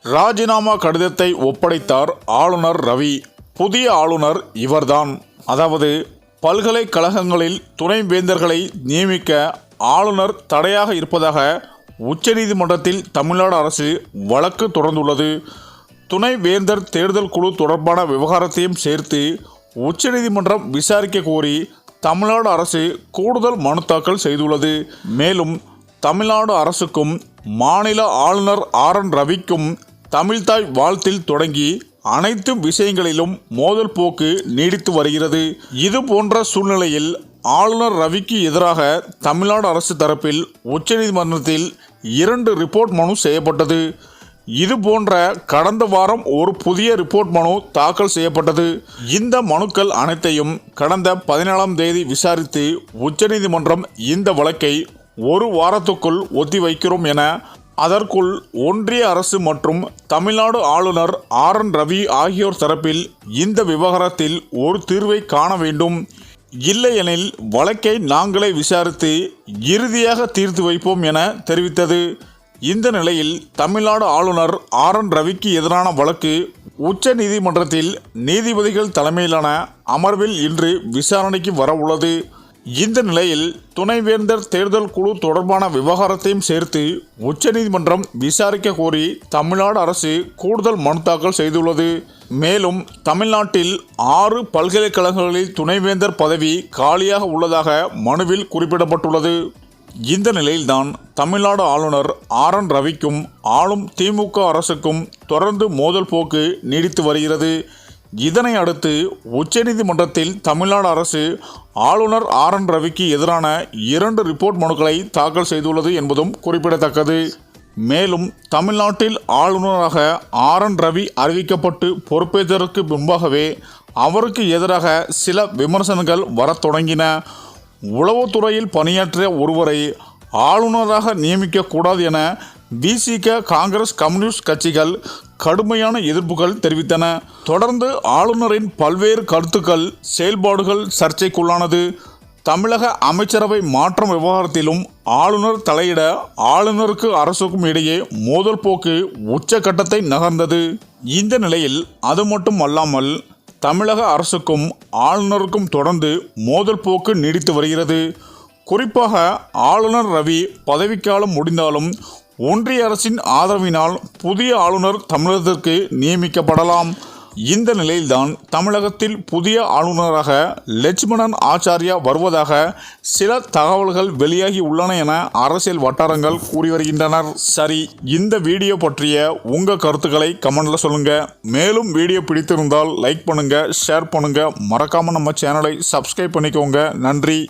ராஜினாமா கடிதத்தை ஒப்படைத்தார் ஆளுநர் ரவி. புதிய ஆளுநர் இவர்தான். அதாவது பல்கலைக்கழகங்களில் துணைவேந்தர்களை நியமிக்க ஆளுநர் தடையாக இருப்பதாக உச்சநீதிமன்றத்தில் தமிழ்நாடு அரசு வழக்கு தொடர்ந்துள்ளது. துணைவேந்தர் தேர்தல் குழு தொடர்பான விவகாரத்தையும் சேர்த்து உச்சநீதிமன்றம் விசாரிக்க கோரி தமிழ்நாடு அரசு கூடுதல் மனு தாக்கல் செய்துள்ளது. மேலும் தமிழ்நாடு அரசுக்கும் மாநில ஆளுநர் RN ரவிக்கும் தமிழ்தாய் வாழ்த்தில் தொடங்கி அனைத்து விஷயங்களிலும் மோதல் போக்கு நீடித்து வருகிறது. இது போன்ற சூழ்நிலையில் ஆளுநர் ரவிக்கு எதிராக தமிழ்நாடு அரசு தரப்பில் உச்சநீதிமன்றத்தில் 2 ரிப்போர்ட் மனு செய்யப்பட்டது. இது போன்ற கடந்த வாரம் ஒரு புதிய ரிப்போர்ட் மனு தாக்கல் செய்யப்பட்டது. இந்த மனுக்கள் அனைத்தையும் கடந்த 17ஆம் தேதி விசாரித்து உச்சநீதிமன்றம் இந்த வழக்கை 1 வாரத்துக்குள் ஒத்திவைக்கிறோம் என, அதற்குள் ஒன்றிய அரசு மற்றும் தமிழ்நாடு ஆளுநர் RN ரவி ஆகியோர் தரப்பில் இந்த விவகாரத்தில் ஒரு தீர்வை காண வேண்டும், இல்லையெனில் வழக்கை நாங்களே விசாரித்து இறுதியாக தீர்த்து வைப்போம் என தெரிவித்தது. இந்த நிலையில் தமிழ்நாடு ஆளுநர் RN ரவிக்கு எதிரான வழக்கு உச்ச நீதிமன்றத்தில் நீதிபதிகள் தலைமையிலான அமர்வில் இன்று விசாரணைக்கு வர உள்ளது. இந்த நிலையில் துணைவேந்தர் தேர்தல் குழு தொடர்பான விவகாரத்தையும் சேர்த்து உச்சநீதிமன்றம் விசாரிக்க கோரி தமிழ்நாடு அரசு கூடுதல் மனு தாக்கல் செய்துள்ளது. மேலும் தமிழ்நாட்டில் 6 பல்கலைக்கழகங்களில் துணைவேந்தர் பதவி காலியாக உள்ளதாக மனுவில் குறிப்பிடப்பட்டுள்ளது. இந்த நிலையில்தான் தமிழ்நாடு ஆளுநர் RN ரவிக்கும் ஆளும் திமுக அரசுக்கும் தொடர்ந்து மோதல் போக்கு நீடித்து வருகிறது. இதனை அடுத்து உச்சநீதிமன்றத்தில் தமிழ்நாடு அரசு ஆளுநர் RN ரவிக்கு எதிரான 2 ரிப்போர்ட் மனுக்களை தாக்கல் செய்துள்ளது என்பதும் குறிப்பிடத்தக்கது. மேலும் தமிழ்நாட்டில் ஆளுநராக RN ரவி அறிவிக்கப்பட்டு பொறுப்பேற்றதற்கு முன்பாகவே அவருக்கு எதிராக சில விமர்சனங்கள் வரத் தொடங்கின. உளவுத்துறையில் பணியாற்றிய ஒருவரை ஆளுநராக நியமிக்கக்கூடாது என விசிக, காங்கிரஸ், கம்யூனிஸ்ட் கட்சிகள் கடுமையான எதிர்ப்புகள் தெரிவித்தன. தொடர்ந்து ஆளுநரின் பல்வேறு கருத்துக்கள், செயல்பாடுகள் சர்ச்சைக்குள்ளானது. தமிழக அமைச்சரவை மாற்றம் விவகாரத்திலும் ஆளுநர் தலையிட ஆளுநருக்கு அரசுக்கும் இடையே மோதல் போக்கு உச்சகட்டத்தை நகர்ந்தது. இந்த நிலையில் அது மட்டும் அல்லாமல் தமிழக அரசுக்கும் ஆளுநருக்கும் தொடர்ந்து மோதல் போக்கு நீடித்து வருகிறது. குறிப்பாக ஆளுநர் ரவி பதவிக்காலம் முடிந்தாலும் ஒன்றிய அரசின் ஆதரவினால் புதிய ஆளுநர் தமிழகத்திற்கு நியமிக்கப்படலாம். இந்த நிலையில்தான் தமிழகத்தில் புதிய ஆளுநராக லட்சுமணன் ஆச்சாரியா வருவதாக சில தகவல்கள் வெளியாகி உள்ளன என அரசியல் வட்டாரங்கள் கூறி வருகின்றனர். சரி, இந்த வீடியோ பற்றிய உங்கள் கருத்துக்களை கமெண்ட்ல சொல்லுங்க. மேலும் வீடியோ பிடித்திருந்தால் லைக் பண்ணுங்க, ஷேர் பண்ணுங்க, மறக்காம நம்ம சேனலை சப்ஸ்கிரைப் பண்ணிக்கோங்க. நன்றி.